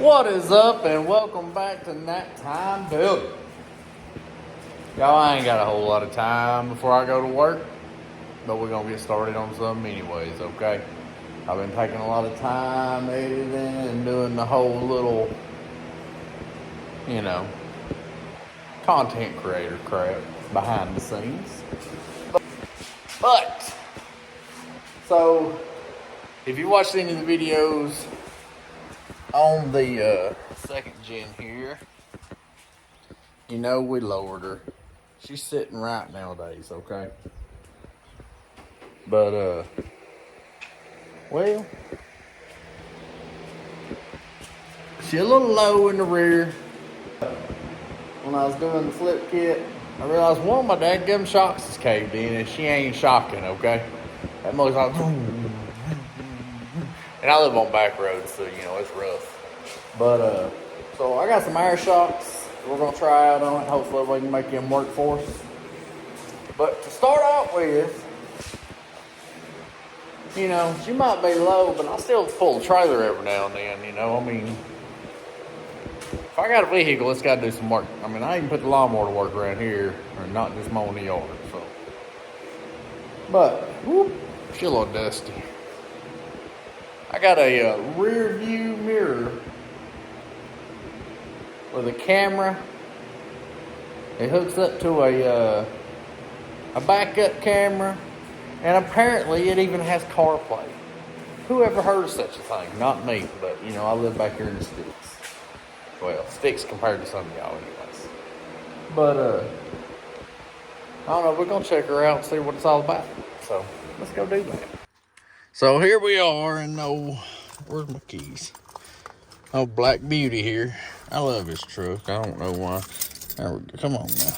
What is up, and welcome back to Nighttime Building. Y'all, I ain't got a whole lot of time before I go to work, but we're gonna get started on something anyways, okay? I've been taking a lot of time editing and doing the whole little, content creator crap behind the scenes. But so, if you watched any of the videos on the second gen here, you know we lowered her. She's sitting right nowadays, okay? But, well, she's a little low in the rear. When I was doing the flip kit, I realized one of my dadgum shocks is caved in and she ain't shocking, okay? That motor's like, and I live on back roads, so, it's rough. But, so I got some air shocks we're going to try out on it. Hopefully we can make them work for us. But to start out with, she might be low, but I still pull the trailer every now and then, if I got a vehicle, it's got to do some work. I even put the lawnmower to work around here, or not just mowing the yard, so. But, she's a little dusty. I got a rear view mirror with a camera. It hooks up to a backup camera, and apparently it even has CarPlay. Who ever heard of such a thing? Not me, but I live back here in the sticks. Well, sticks compared to some of y'all anyways. But I don't know, we're gonna check her out and see what it's all about. So let's go do that. So here we are in where's my keys? Oh, Black Beauty here. I love this truck. I don't know why. There we go. Come on now.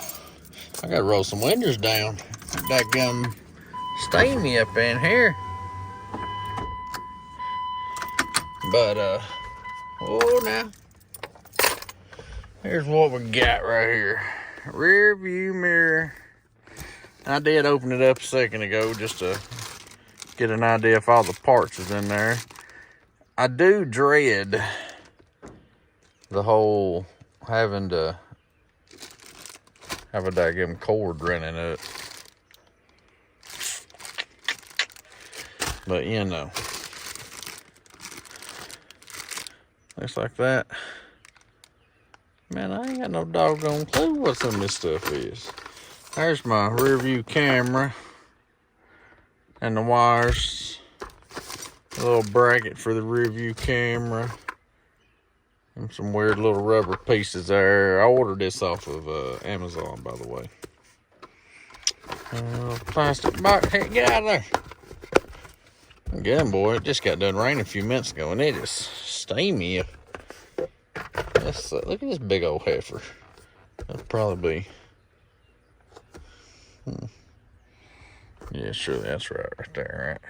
I gotta roll some windows down. That gum steamy up in here. But oh now. Here's what we got right here. Rear view mirror. I did open it up a second ago just to get an idea if all the parts is in there. I do dread the whole having to have a daggum cord running up. But looks like that. Man, I ain't got no doggone clue what some of this stuff is. There's my rear view camera and the wires. A little bracket for the rear view camera. And some weird little rubber pieces there. I ordered this off of Amazon, by the way. Plastic box. Hey, get out of there. Again, boy, it just got done raining a few minutes ago, and it is steamy. Look at this big old heifer. That'll probably be. Yeah, sure, that's right there,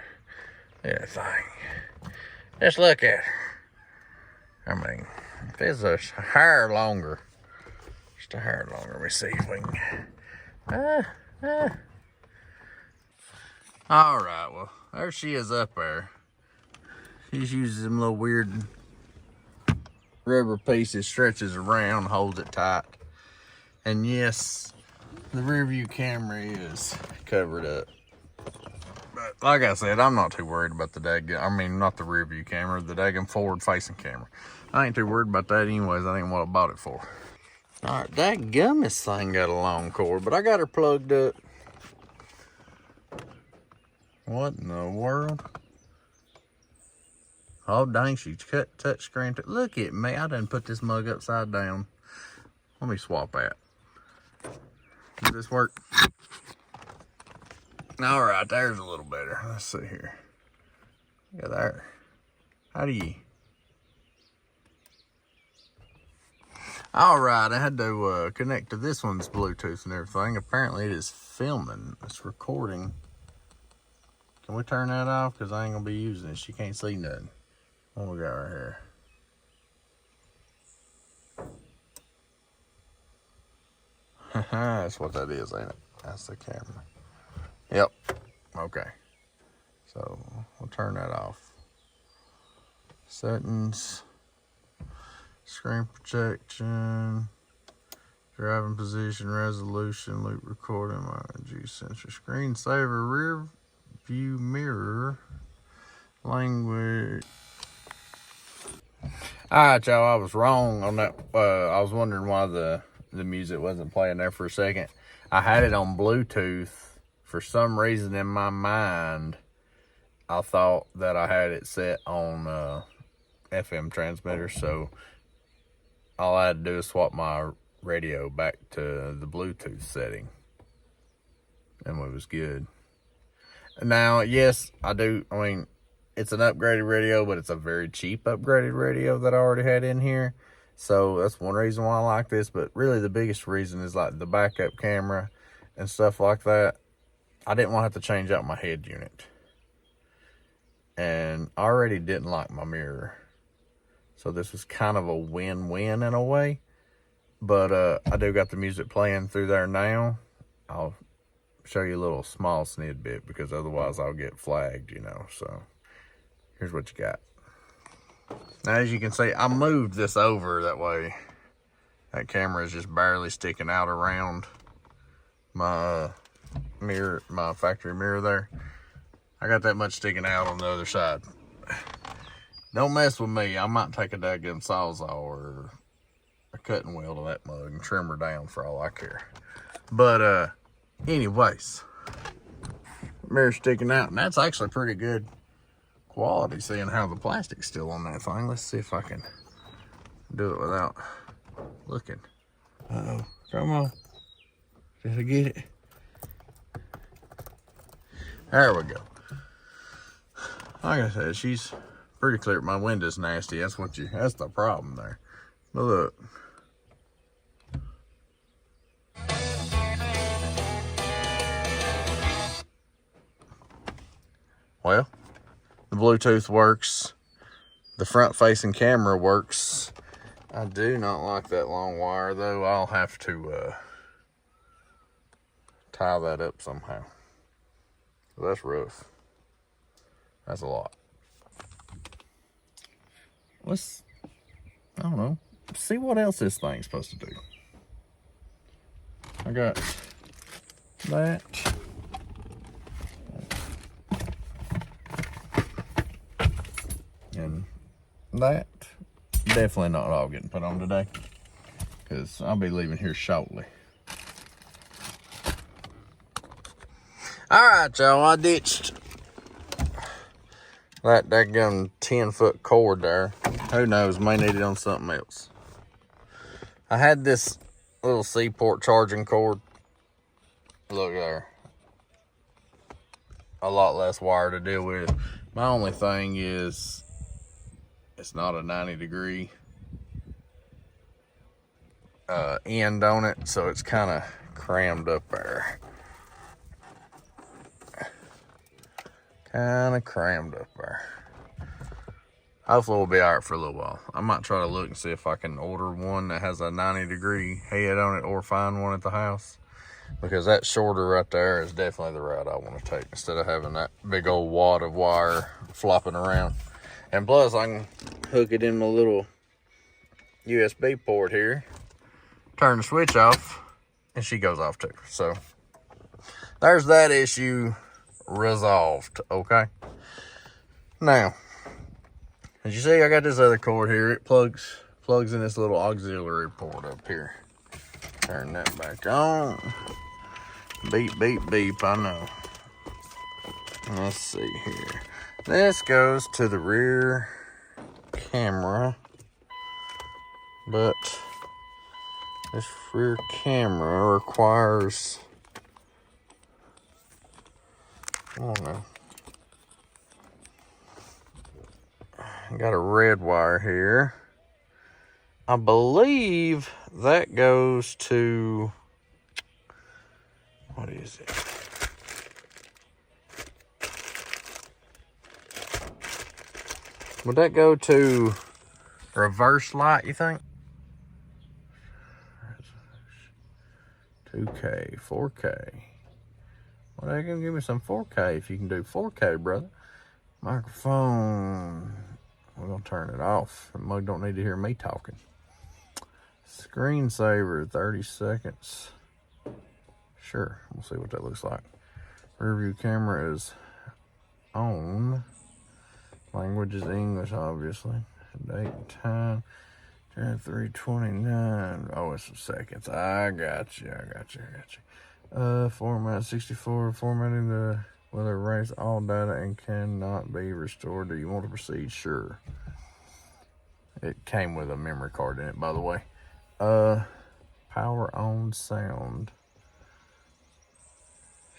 right? Yeah, thing. Just look at her. If it's a hair longer, just a hair longer, let me see if we can. All right, well, there she is up there. She's using them little weird rubber pieces, stretches around, holds it tight. And yes, the rear view camera is covered up. But like I said, I'm not too worried about the daggum, not the rear view camera, the daggum forward facing camera. I ain't too worried about that anyways. I ain't what I bought it for. All right, daggum, this thing got a long cord, but I got her plugged up. What in the world? Oh, dang, she's cut touch screen. Look at me. I done put this mug upside down. Let me swap that. Does this work? All right, there's a little better. Let's see here. Look at there. How do you? All right, I had to connect to this one's Bluetooth and everything. Apparently, it is filming. It's recording. Can we turn that off? Because I ain't going to be using it. She can't see nothing. What we got right here? That's what that is, ain't it? That's the camera. Yep. Okay. So we'll turn that off. Settings. screen protection, driving position, resolution, loop recording, G sensor, screensaver, rear view mirror, language. Alright, y'all, I was wrong on that. I was wondering why the music wasn't playing there for a second. I had it on Bluetooth. For some reason in my mind, I thought that I had it set on FM transmitter, so all I had to do is swap my radio back to the Bluetooth setting, and it was good. Now, yes, I mean, it's an upgraded radio, but it's a very cheap upgraded radio that I already had in here. So that's one reason why I like this. But really the biggest reason is like the backup camera and stuff like that. I didn't want to have to change out my head unit. And I already didn't like my mirror. So this was kind of a win-win in a way. But I do got the music playing through there now. I'll show you a little small snippet because otherwise I'll get flagged, you know. So here's what you got. Now, as you can see, I moved this over that way. That camera is just barely sticking out around my mirror, my factory mirror there. I got that much sticking out on the other side. Don't mess with me. I might take a daggum sawzall or a cutting wheel to that mug and trim her down for all I care. But anyways, mirror sticking out, and that's actually pretty good quality, seeing how the plastic's still on that thing. Let's see if I can do it without looking. Uh-oh, come on. Did I get it? There we go. Like I said, she's pretty clear. My window's nasty. That's the problem there. But look. Well, the Bluetooth works. The front-facing camera works. I do not like that long wire, though. I'll have to tie that up somehow. So that's rough. That's a lot. I don't know. See what else this thing's supposed to do. I got that. And that. Definitely not all getting put on today, because I'll be leaving here shortly. Alright, y'all, I ditched that daggum 10-foot cord there. Who knows, may need it on something else. I had this little Seaport charging cord. Look there. A lot less wire to deal with. My only thing is, it's not a 90-degree end on it, so it's kind of crammed up there. Kind of crammed up there. Hopefully we'll be alright for a little while. I might try to look and see if I can order one that has a 90-degree head on it, or find one at the house. Because that shorter right there is definitely the route I want to take, instead of having that big old wad of wire flopping around. And plus, I can hook it in my little USB port here, turn the switch off, and she goes off too. So, there's that issue resolved, okay? Now, as you see, I got this other cord here. It plugs in this little auxiliary port up here. Turn that back on. Beep, beep, beep, I know. Let's see here. This goes to the rear camera, but this rear camera requires, I don't know. I got a red wire here. I believe that goes to, what is it? Would that go to reverse light, you think? 2K, 4K. Well, they can give me some 4K if you can do 4K, brother. Microphone. We're going to turn it off. The mug don't need to hear me talking. Screensaver, 30 seconds. Sure, we'll see what that looks like. Rear view camera is on. Language is English, obviously. Date and time. 3:29. Oh, it's some seconds. I got you. Format 64. Formatting the will erase all data and cannot be restored. Do you want to proceed? Sure. It came with a memory card in it, by the way. Power on sound.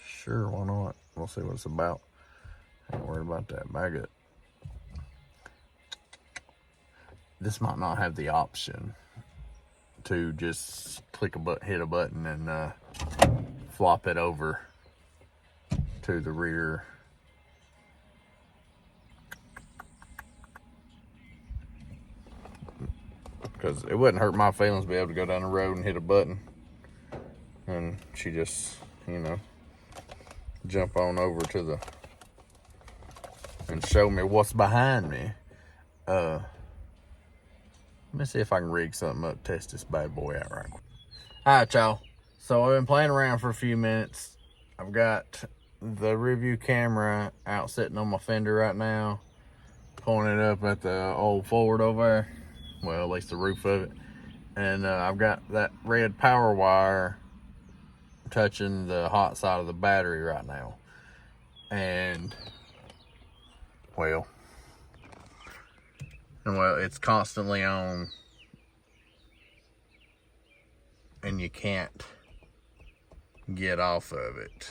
Sure, why not? We'll see what it's about. Ain't worried about that. Bag it. This might not have the option to just click a button, hit a button, and flop it over to the rear. Because it wouldn't hurt my feelings to be able to go down the road and hit a button, and she just, you know, jump on over to the and show me what's behind me. Let me see if I can rig something up, test this bad boy out right quick. All right, y'all. So I've been playing around for a few minutes. I've got the rear view camera out sitting on my fender right now, pointed up at the old Ford over there. Well, at least the roof of it. And I've got that red power wire touching the hot side of the battery right now. And, well, it's constantly on, and you can't get off of it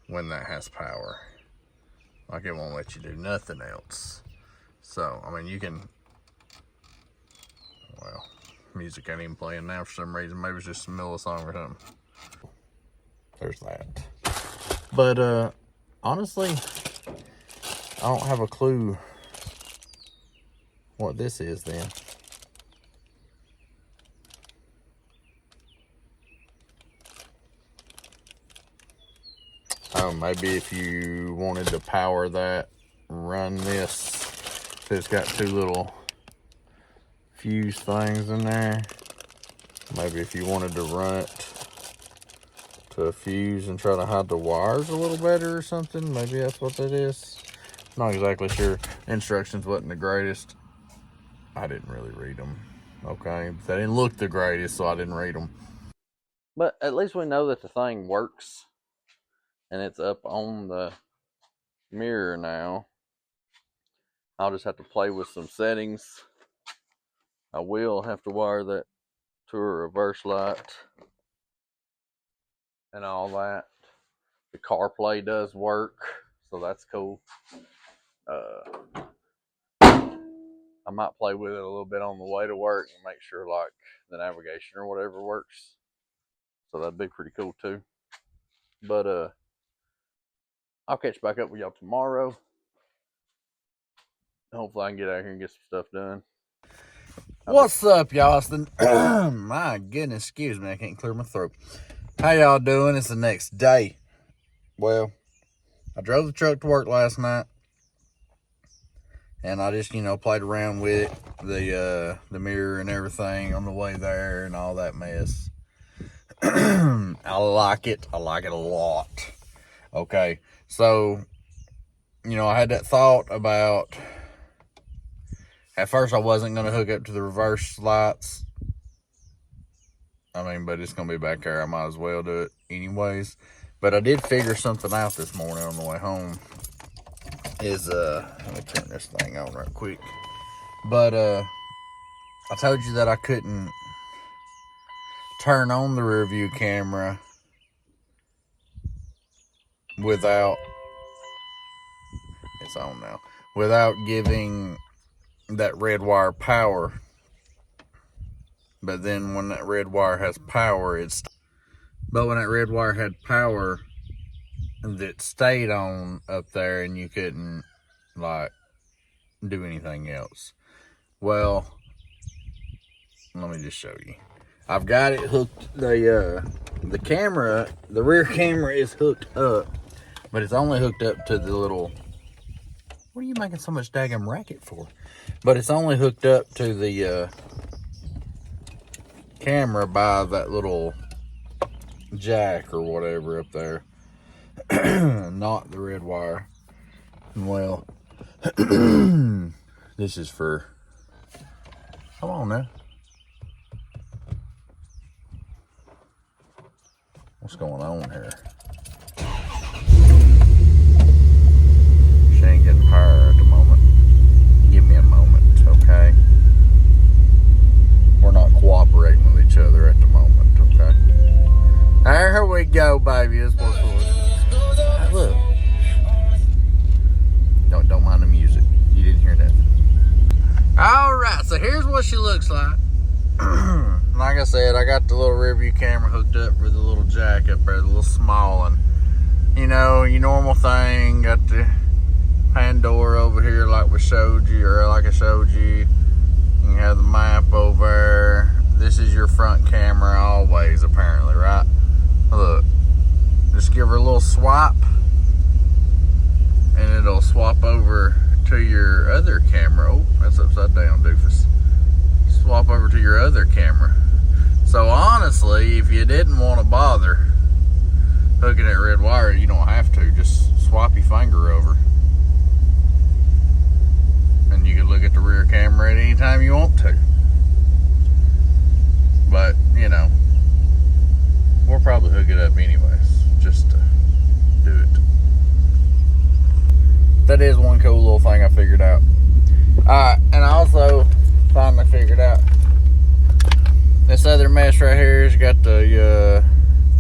when that has power. Like, it won't let you do nothing else. So, I mean, you can, well, music ain't even playing now for some reason. Maybe it's just a middle of a song or something. There's that. But, honestly, I don't have a clue what this is then. Maybe if you wanted to power that, run this. It's got two little fuse things in there. Maybe if you wanted to run it to a fuse and try to hide the wires a little better or something, maybe that's what that is. Not exactly sure. Instructions wasn't the greatest. I didn't really read them. Okay, they didn't look the greatest, so I didn't read them. But at least we know that the thing works, and it's up on the mirror now. I'll just have to play with some settings. I will have to wire that to a reverse light and all that. The CarPlay does work, so that's cool. I might play with it a little bit on the way to work and make sure like the navigation or whatever works. So that'd be pretty cool too. But I'll catch back up with y'all tomorrow. Hopefully I can get out here and get some stuff done. What's up, y'all? It's the my goodness, excuse me, I can't clear my throat. How y'all doing? It's the next day. Well, I drove the truck to work last night, and I just, you know, played around with it, the mirror and everything on the way there and all that mess. I like it. I like it a lot. Okay, so, you know, I had that thought about, at first I wasn't going to hook up to the reverse lights. I mean, but it's going to be back there. I might as well do it anyways. But I did figure something out this morning on the way home. Let me turn this thing on right quick. But I told you that I couldn't turn on the rear view camera without, it's on now, without giving that red wire power. But then when that red wire has power, but when that red wire had power, that stayed on up there and you couldn't like do anything else. Well, let me just show you. I've got it hooked, the camera, the rear camera is hooked up, but it's only hooked up to the little, what are you making so much daggum racket for? But it's only hooked up to the camera by that little jack or whatever up there. Not the red wire. Well, this is for, come on now. What's going on here? She ain't getting power at the moment. Give me a moment, okay? We're not cooperating with each other at the moment, okay? There we go, baby. That's what's going on. Hey, look. Don't mind the music. You didn't hear that. Alright, so here's what she looks like. Like I said, I got the little rear view camera hooked up for the little jack up there, the little small one. You know, your normal thing, got the hand door over here like we showed you, or like I showed you. You have the map over there. This is your front camera always, apparently, right? Look, just give her a little swipe, and it'll swap over to your other camera. Oh, that's upside down, doofus. Swap over to your other camera. So honestly, if you didn't want to bother hooking that red wire, you don't have to. Just swap your finger over. And you can look at the rear camera at any time you want to. But, you know, we'll probably hook it up anyways, just to do it. That is one cool little thing I figured out. Alright, and I also finally figured out this other mess right here has got the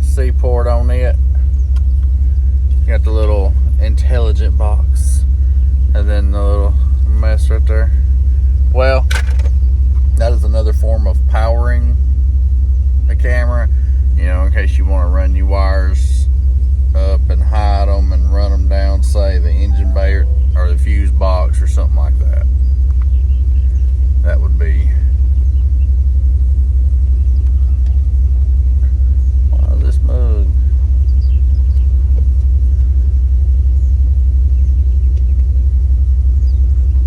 C port on it. Got the little intelligent box, and then the little mess right there. Well, that is another form of powering the camera. You know, in case you want to run your wires up and hide them and run them down, say the engine bay or the fuse box or something like that. That would be. Wow, this mug.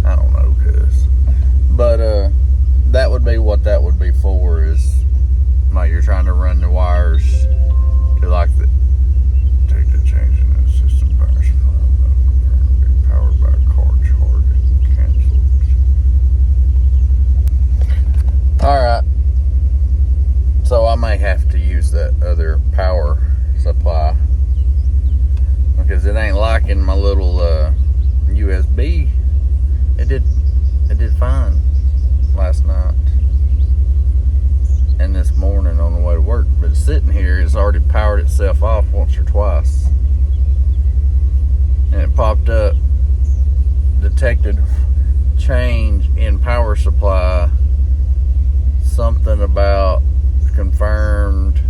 I don't know, cuz. But that would be what that would be for, is like you're trying to run the wires to like the take the change in the system power supply, be powered by a car charging canceled. Alright, so I may have to use that other power supply because it ain't liking my little USB. It did fine last night and this morning on the way to work, but sitting here, it's already powered itself off once or twice, and it popped up, detected change in power supply, something about confirmed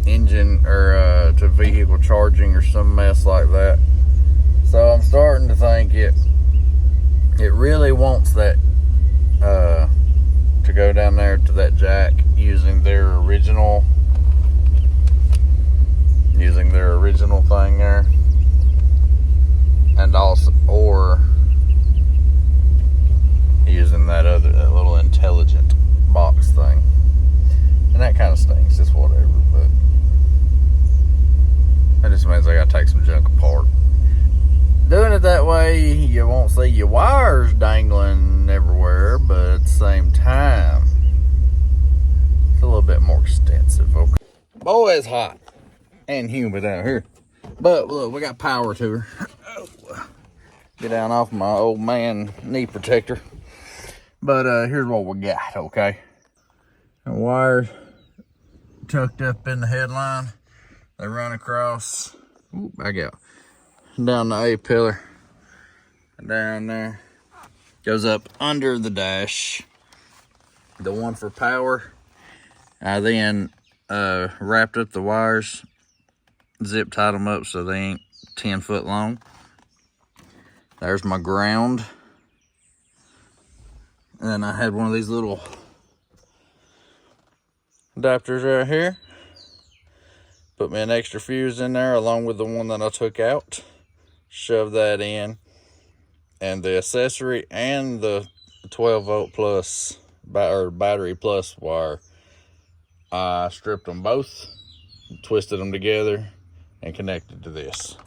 engine or to vehicle charging or some mess like that. So I'm starting to think it really wants that to go down there to that jack using their original thing there, and also or using that little intelligent box thing, and that kind of stinks. It's whatever, but that just means I gotta take some junk apart. Doing it that way, you won't see your wires dangling everywhere, but at the same time, it's a little bit more extensive. Okay. Boy, it's hot and humid out here. But look, we got power to her. Get down off my old man knee protector. But here's what we got, okay? The wires tucked up in the headline. They run across, back out, down the A pillar, down there, goes up under the dash, the one for power. I then wrapped up the wires, zip tied them up so they ain't 10 foot long. There's my ground. And then I had one of these little adapters right here. Put me an extra fuse in there along with the one that I took out. Shove that in. And the accessory and the 12 volt plus battery plus wire. I stripped them both, twisted them together, and connected to this.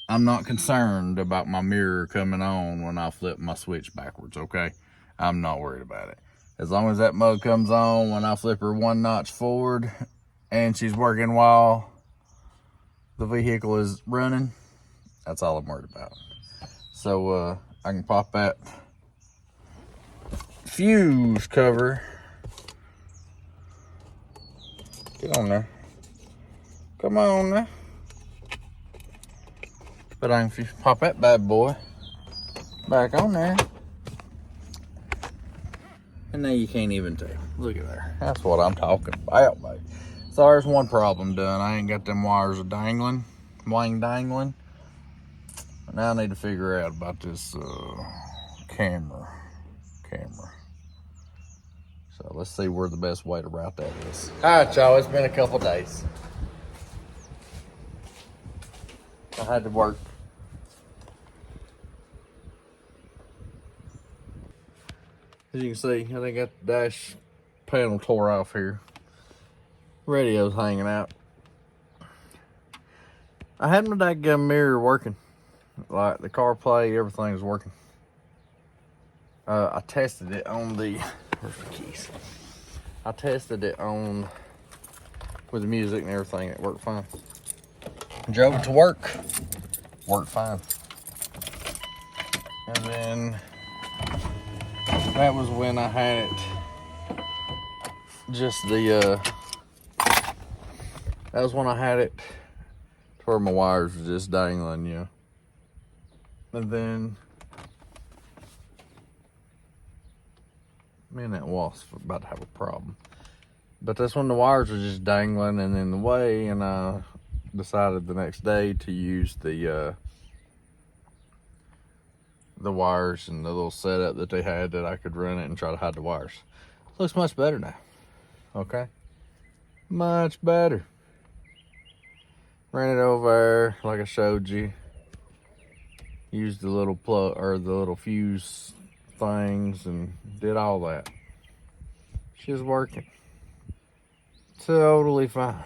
I'm not concerned about my mirror coming on when I flip my switch backwards, okay? I'm not worried about it. As long as that mug comes on when I flip her one notch forward and she's working while the vehicle is running, that's all I'm worried about. So I can pop that fuse cover. Get on there. Come on now. But I can pop that bad boy back on there. And now you can't even tell. Look at there. That's what I'm talking about, baby. So there's one problem done. I ain't got them wires dangling. Dangling. Now I need to figure out about this camera. So let's see where the best way to route that is. All right, y'all. It's been a couple days. I had to work. As you can see, I think got the dash panel tore off here. Radio's hanging out. I had my dadgum mirror working. Like the CarPlay, everything's working. I tested it on the, where's the keys? I tested it on, with the music and everything, it worked fine. Drove it to work, worked fine. And then, that was when I had it, just the, that was when I had it to where my wires were just dangling, you know. And then, me and that wasp were about to have a problem. But that's when the wires were just dangling and in the way, and I decided the next day to use the wires and the little setup that they had that I could run it and try to hide the wires. Looks much better now. Okay? Much better. Ran it over like I showed you. Used the little plug or the little fuse things and did all that. She's working. Totally fine.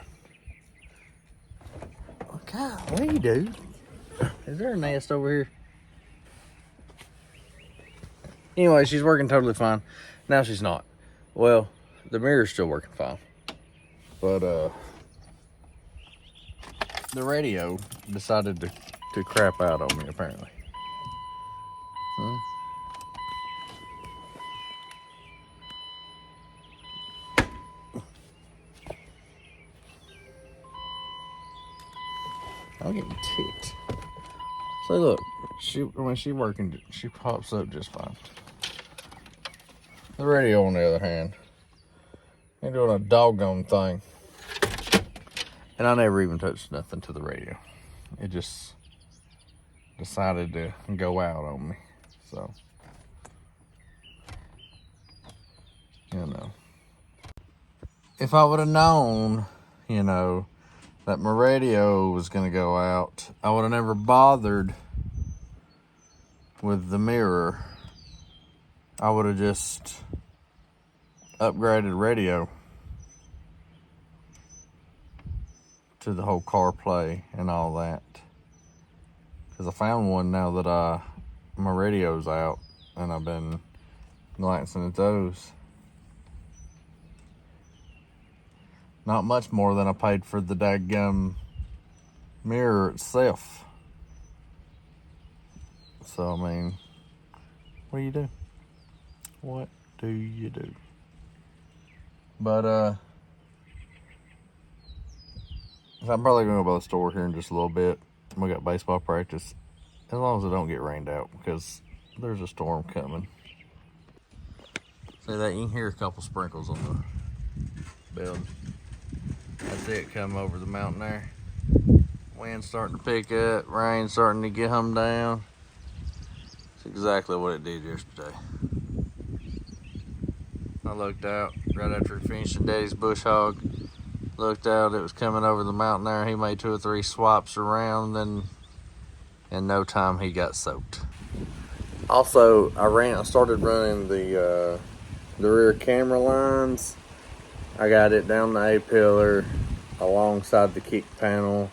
Golly, dude. Is there a nest over here? Anyway, she's working totally fine. Now she's not. Well, the mirror's still working fine. But the radio decided to crap out on me apparently. I'm getting ticked. So look, when she's working, she pops up just fine. The radio, on the other hand, ain't doing a doggone thing. And I never even touched nothing to the radio. It just decided to go out on me. So, you know. If I would have known, you know, that my radio was going to go out, I would have never bothered with the mirror. I would have just upgraded radio to the whole CarPlay and all that. Because I found one now that my radio's out and I've been glancing at those. Not much more than I paid for the daggum mirror itself. So, I mean, what do you do? What do you do? But, I'm probably going to go by the store here in just a little bit. We got baseball practice. As long as it don't get rained out, because there's a storm coming. See that? You can hear a couple sprinkles on the building. That's it, come over the mountain there. Wind's starting to pick up, rain starting to get hum down. It's exactly what it did yesterday. I looked out right after finishing Daddy's bush hog. Looked out, it was coming over the mountain there. He made 2 or 3 swaps around, and in no time he got soaked. Also, I started running the the rear camera lines. I got it down the A-pillar alongside the kick panel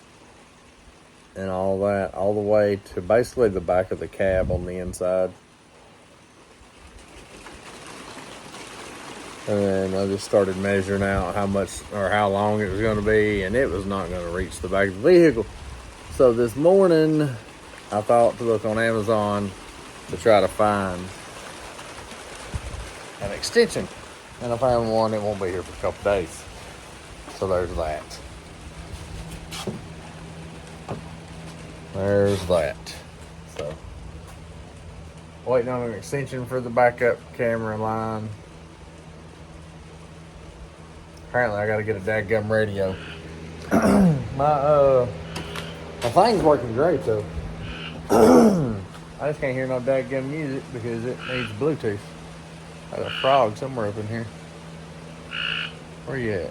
and all that, all the way to basically the back of the cab on the inside. And then I just started measuring out how much or how long it was going to be, and it was not going to reach the back of the vehicle. So this morning, I thought to look on Amazon to try to find an extension. And I found one. It won't be here for a couple days. So there's that. There's that. So, waiting on an extension for the backup camera line. Apparently, I got to get a dadgum radio. My thing's working great though. I just can't hear no dadgum music because it needs Bluetooth. I got a frog somewhere up in here. Where you at?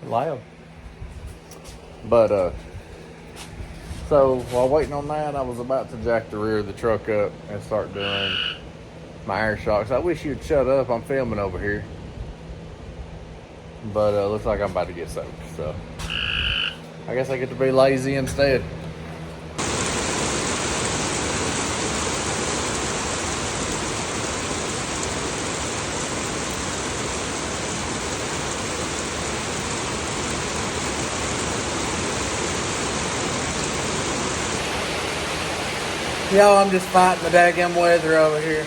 Loud. But so while waiting on that, I was about to jack the rear of the truck up and start doing my air shocks. I wish you'd shut up. I'm filming over here. But looks like I'm about to get soaked. So I guess I get to be lazy instead. Yo, I'm just fighting the daggum weather over here.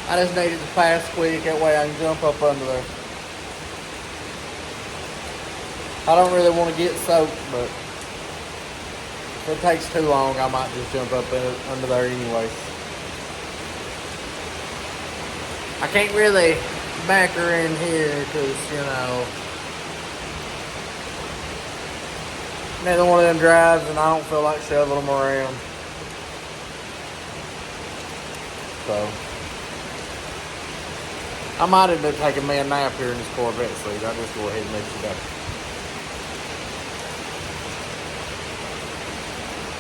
I just needed to pass quick, that way I can jump up under there. I don't really want to get soaked, but if it takes too long, I might just jump up under there anyways. I can't really back her in here because, you know, neither one of them drives and I don't feel like shoving them around. So I might end up taking me a nap here in this Corvette seat. I'll just go ahead and let you go.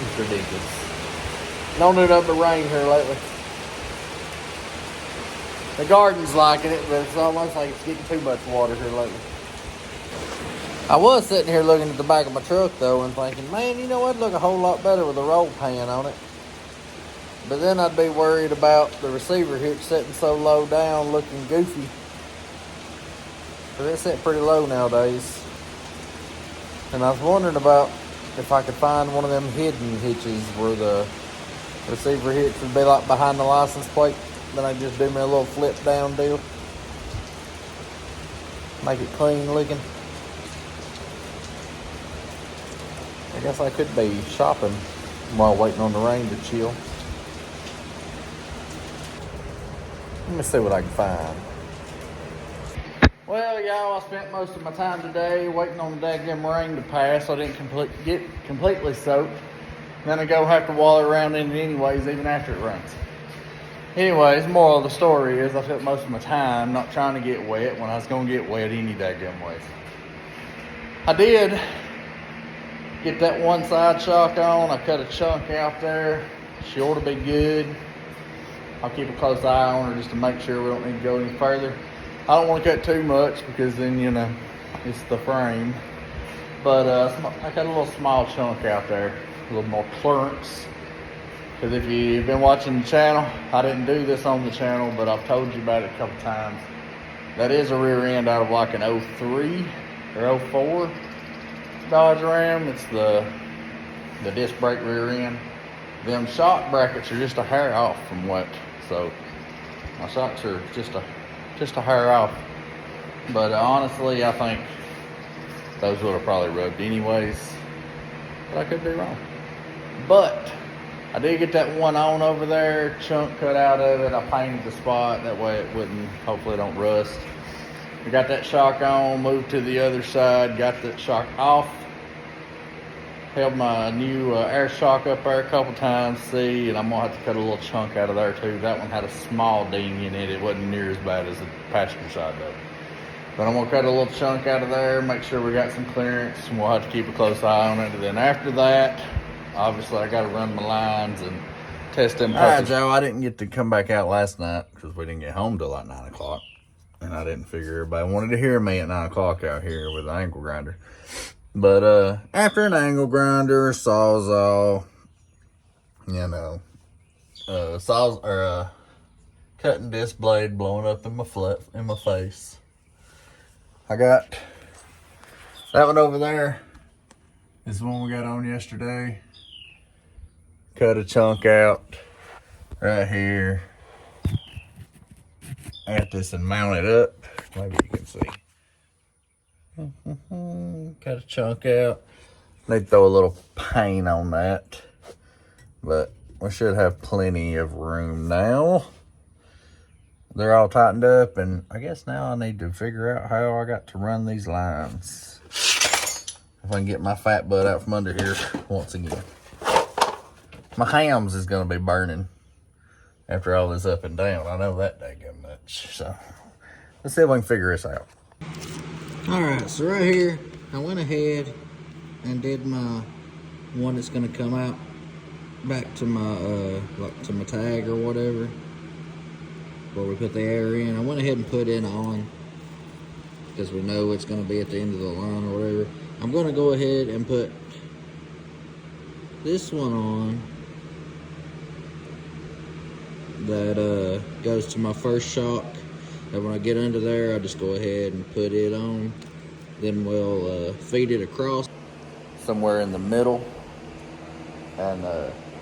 It's ridiculous. Don't do nothing but rain here lately. The garden's liking it, but it's almost like it's getting too much water here lately. I was sitting here looking at the back of my truck though and thinking, man, you know what, look a whole lot better with a roll pan on it. But then I'd be worried about the receiver hitch sitting so low down looking goofy. But it's set pretty low nowadays. And I was wondering about if I could find one of them hidden hitches where the receiver hitch would be like behind the license plate. Then I just do me a little flip down deal. Make it clean looking. I guess I could be shopping while waiting on the rain to chill. Let me see what I can find. Well, y'all, I spent most of my time today waiting on the daggum rain to pass so I didn't get completely soaked. Then I go have to waller around in it anyways, even after it rains. Anyways, moral of the story is I spent most of my time not trying to get wet when I was going to get wet any daggum way. I did get that one side shock on. I cut a chunk out there. She ought to be good. I'll keep a close eye on her just to make sure we don't need to go any further. I don't want to cut too much because then, you know, it's the frame. But I got a little small chunk out there, a little more clearance. Because if you've been watching the channel, I didn't do this on the channel, but I've told you about it a couple times. That is a rear end out of like an 03 or 04 Dodge Ram. It's the disc brake rear end. Them shock brackets are just a hair off from wet. So my shocks are just a hair off. But honestly, I think those would have probably rubbed anyways. But I could be wrong. But I did get that one on over there, chunk cut out of it. I painted the spot, that way it wouldn't, hopefully it don't rust. We got that shock on, moved to the other side, got that shock off. held my new air shock up there a couple times, see, and I'm gonna have to cut a little chunk out of there too. That one had a small ding in it. It wasn't near as bad as the passenger side though. But I'm gonna cut a little chunk out of there, make sure we got some clearance, and we'll have to keep a close eye on it. And then after that, obviously I gotta run my lines and test them puppies. All right, Joe, I didn't get to come back out last night because we didn't get home till like 9 o'clock. And I didn't figure everybody wanted to hear me at 9 o'clock out here with an angle grinder. But after an angle grinder, sawzall, you know, cutting disc blade blowing up in my face. I got that one over there. This is the one we got on yesterday. Cut a chunk out right here at this and mount it up. Maybe you can see. Cut a chunk out. Need to throw a little paint on that, but we should have plenty of room now. They're all tightened up, and I guess now I need to figure out how I got to run these lines. If I can get my fat butt out from under here once again. My hams is gonna be burning after all this up and down. I know that daggone much. So let's see if we can figure this out. All right, so right here, I went ahead and did my one that's gonna come out back to my like to my tag or whatever, where we put the air in. I went ahead and put it on because we know it's gonna be at the end of the line or whatever. I'm gonna go ahead and put this one on that goes to my first shock. And when I get under there, I just go ahead and put it on. Then we'll feed it across somewhere in the middle and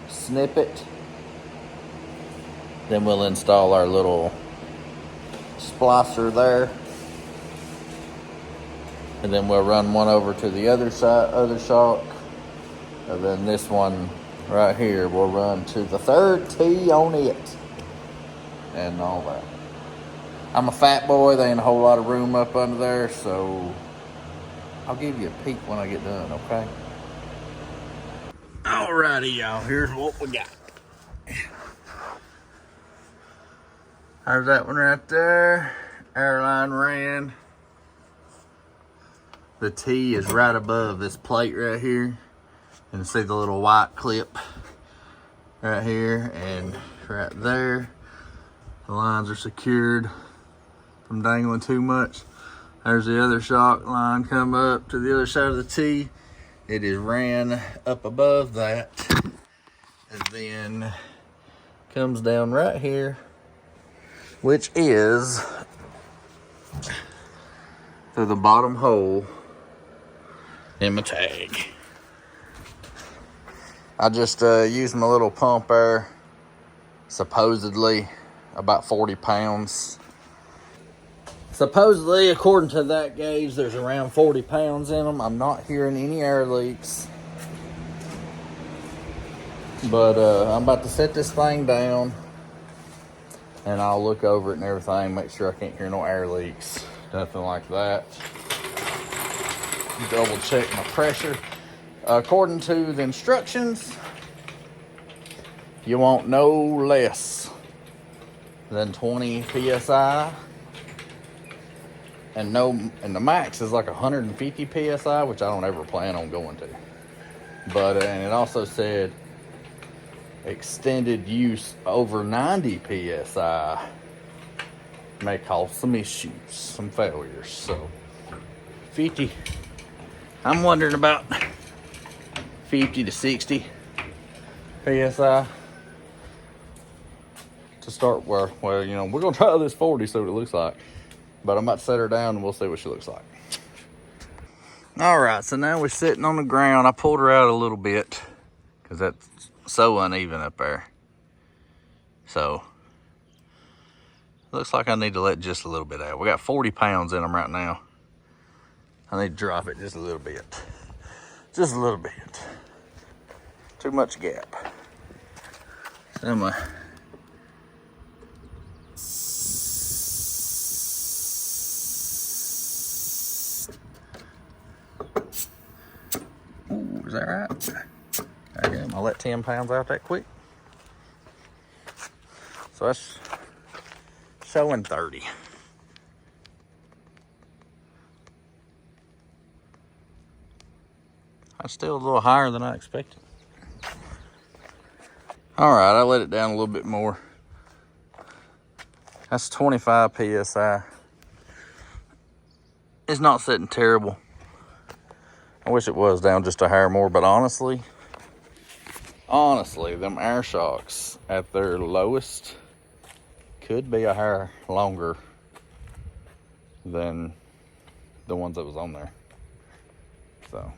snip it. Then we'll install our little splicer there. And then we'll run one over to the other side, other shock. And then this one right here, we'll run to the third T on it. And all that. I'm a fat boy, there ain't a whole lot of room up under there, so I'll give you a peek when I get done, okay? Alrighty, y'all, here's what we got. There's that one right there. Airline ran. The T is right above this plate right here. You can see the little white clip right here and right there. The lines are secured from dangling too much. There's the other shock line come up to the other side of the T. It is ran up above that and then comes down right here, which is through the bottom hole in my tag. I just used my little pump there, supposedly about 40 pounds. Supposedly, according to that gauge, there's around 40 pounds in them. I'm not hearing any air leaks. But I'm about to set this thing down and I'll look over it and everything, make sure I can't hear no air leaks, nothing like that. Double check my pressure. According to the instructions, you want no less than 20 PSI. And the max is like 150 PSI, which I don't ever plan on going to. But, and it also said extended use over 90 PSI may cause some issues, some failures. So 50, I'm wondering about 50 to 60 PSI to start where, well, you know, we're gonna try this 40, see what it looks like. But I'm about to set her down and we'll see what she looks like. All right, so now we're sitting on the ground. I pulled her out a little bit because that's so uneven up there. So, looks like I need to let just a little bit out. We got 40 pounds in them right now. I need to drop it just a little bit. Just a little bit. Too much gap. So my is that right? 10 pounds out that quick. So that's showing 30. That's still a little higher than I expected. All right, I let it down a little bit more. That's 25 PSI. It's not sitting terrible. I wish it was down just a hair more, but honestly, them air shocks at their lowest could be a hair longer than the ones that was on there. So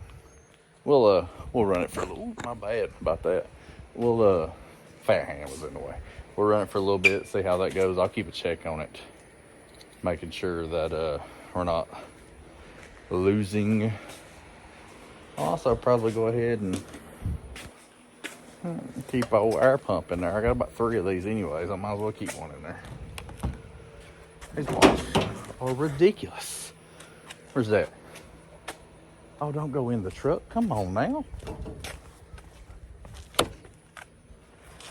we'll run it for a little. Ooh, my bad about that. We'll fat hand was in the way. We'll run it for a little bit, see how that goes. I'll keep a check on it, making sure that we're not losing. I'll also probably go ahead and keep an old air pump in there. I got about 3 of these anyways. I might as well keep one in there. These ones are ridiculous. Where's that? Oh, don't go in the truck. Come on now.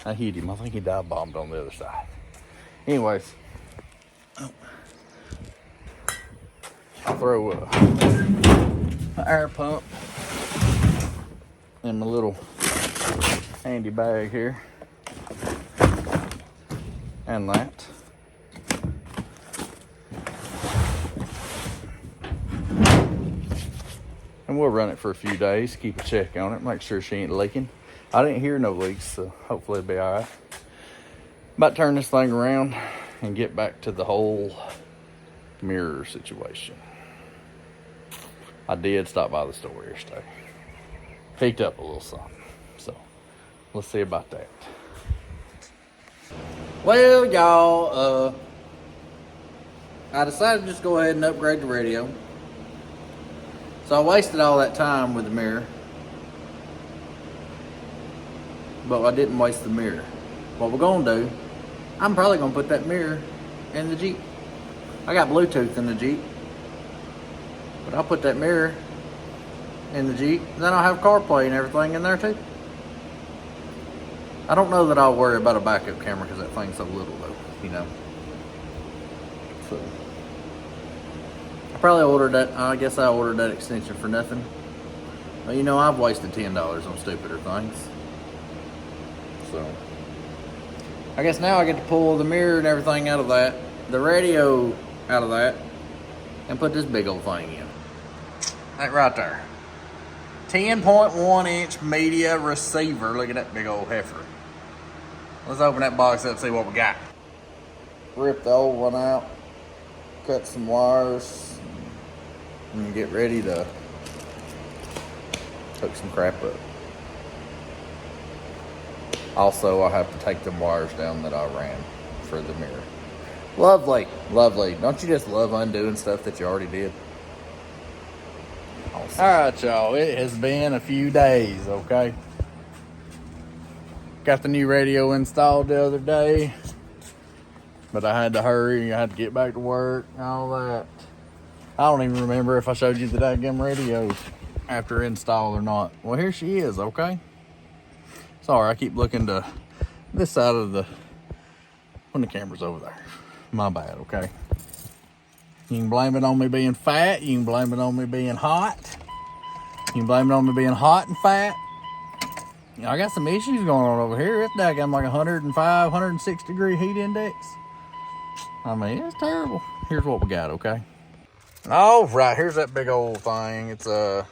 I hit him. I think he dive bombed on the other side. Anyways, I'll throw an air pump in my little handy bag here. And that. And we'll run it for a few days, keep a check on it, make sure she ain't leaking. I didn't hear no leaks, so hopefully it'll be all right. About to turn this thing around and get back to the whole mirror situation. I did stop by the store yesterday. Picked up a little something, so let's see about that. Well, y'all, I decided to just go ahead and upgrade the radio. So I wasted all that time with the mirror. But I didn't waste the mirror. What we're gonna do, I'm probably gonna put that mirror in the Jeep. I got Bluetooth in the Jeep, but I'll put that mirror in the Jeep. Then I'll have CarPlay and everything in there too. I don't know that I'll worry about a backup camera because that thing's so little though, you know. So I probably ordered that. I guess I ordered that extension for nothing. Well, you know, I've wasted $10 on stupider things. So I guess now I get to pull the mirror and everything out of that, the radio out of that, and put this big old thing in. That right there. 10.1 inch media receiver. Look at that big old heifer. Let's open that box up and see what we got. Rip the old one out, cut some wires, and get ready to hook some crap up. Also, I have to take them wires down that I ran for the mirror. Lovely, lovely. Don't you just love undoing stuff that you already did? Awesome. All right, y'all. It has been a few days, okay? Got the new radio installed the other day, but I had to hurry. I had to get back to work and all that. I don't even remember if I showed you the daggum radio after install or not. Well, here she is, okay? Sorry, I keep looking to this side of the, when the camera's over there. My bad, okay? You can blame it on me being fat. You can blame it on me being hot. You can blame it on me being hot and fat. You know, I got some issues going on over here. It's daggum like 105, 106 degree heat index. I mean, it's terrible. Here's what we got, okay? All right, here's that big old thing. It's a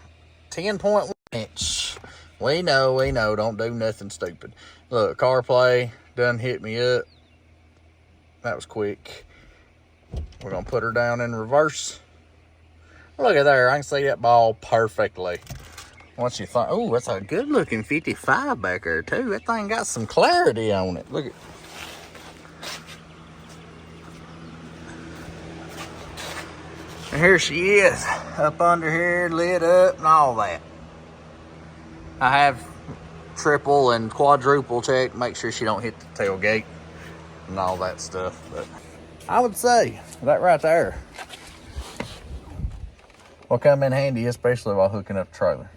10.1 inch. We know, don't do nothing stupid. Look, CarPlay done hit me up. That was quick. We're gonna put her down in reverse. Look at there, I can see that ball perfectly. What you think? Oh, that's a good looking 55 back there too. That thing got some clarity on it. Look at. And here she is, up under here, lit up and all that. I have triple and quadruple checked, make sure she don't hit the tailgate and all that stuff. But I would say that right there will come in handy, especially while hooking up the trailer.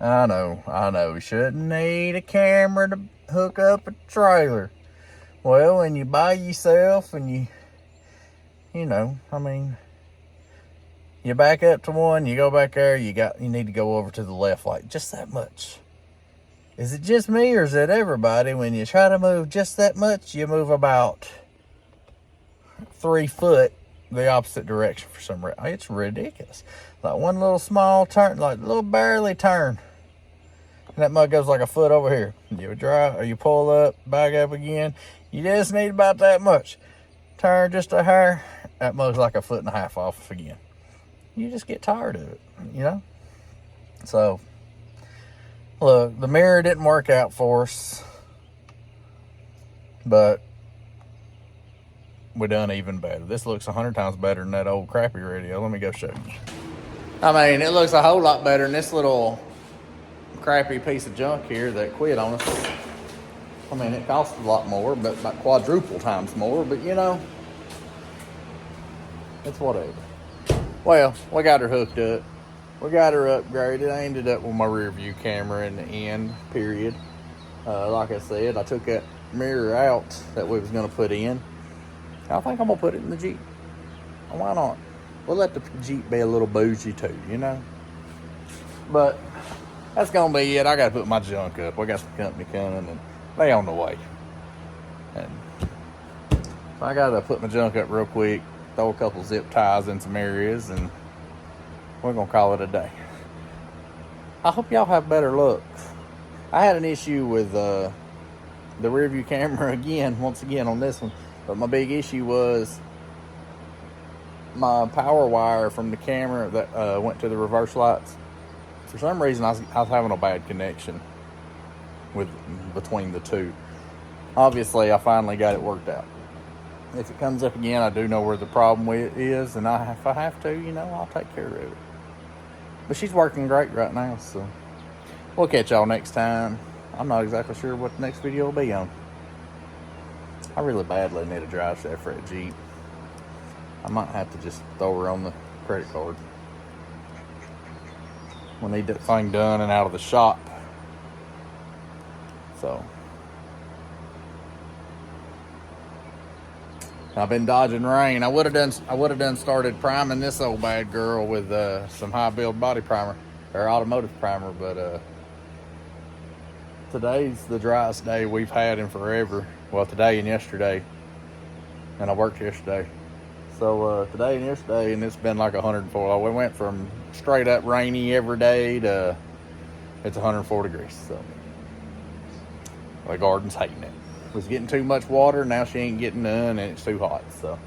I know. Shouldn't need a camera to hook up a trailer. Well, when you by yourself and you know, I mean, you back up to one, you go back there, you need to go over to the left, like just that much. Is it just me or is it everybody? When you try to move just that much, you move about 3 foot the opposite direction for some reason. It's ridiculous. Like one little small turn, like a little barely turn. And that mug goes like a foot over here. You drive or you pull up, back up again. You just need about that much. Turn just a hair. That mug's like a 1.5 foot off again. You just get tired of it, you know? So, look, the mirror didn't work out for us. But we done even better. This looks 100 times better than that old crappy radio. Let me go show you. I mean, it looks a whole lot better than this little crappy piece of junk here that quit on us. I mean, it costs a lot more, but about quadruple times more, but you know, it's whatever. Well, we got her hooked up. We got her upgraded. I ended up with my rear view camera in the end, period. Like I said, I took that mirror out that we was going to put in. I think I'm going to put it in the Jeep. Why not? We'll let the Jeep be a little bougie too, you know? But that's going to be it. I got to put my junk up. We got some company coming and they on the way. And so I got to put my junk up real quick, throw a couple zip ties in some areas, and we're going to call it a day. I hope y'all have better luck. I had an issue with the rear view camera once again on this one. But my big issue was my power wire from the camera that went to the reverse lights. For some reason, I was having a bad connection between the two. Obviously, I finally got it worked out. If it comes up again, I do know where the problem is, and if I have to, you know, I'll take care of it. But she's working great right now, so we'll catch y'all next time. I'm not exactly sure what the next video will be on. I really badly need a drive shaft for that Jeep. I might have to just throw her on the credit card. We need that thing done and out of the shop. So I've been dodging rain. I would have done started priming this old bad girl with some high build body primer or automotive primer, but today's the driest day we've had in forever. Well, today and yesterday, and I worked yesterday. So today and yesterday, and it's been like 104. We went from straight up rainy every day to it's 104 degrees. So the garden's hating it. It was getting too much water. Now she ain't getting none, and it's too hot. So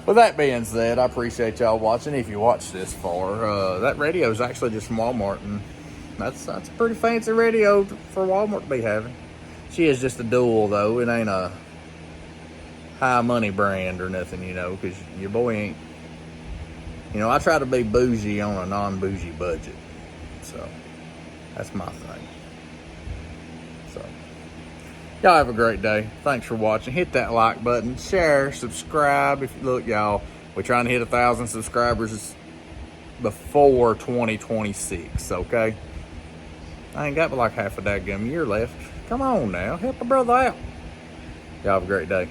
with that being said, I appreciate y'all watching. If you watched this far, that radio is actually just from Walmart, and that's a pretty fancy radio for Walmart to be having. She is just a dual though. It ain't a high money brand or nothing, you know, because your boy ain't, you know, I try to be bougie on a non-bougie budget. So that's my thing. So y'all have a great day. Thanks for watching. Hit that like button, share, subscribe. If you look, y'all, we're trying to hit 1,000 subscribers before 2026, okay? I ain't got but like half a daggum year left. Come on now, help a brother out. Y'all have a great day.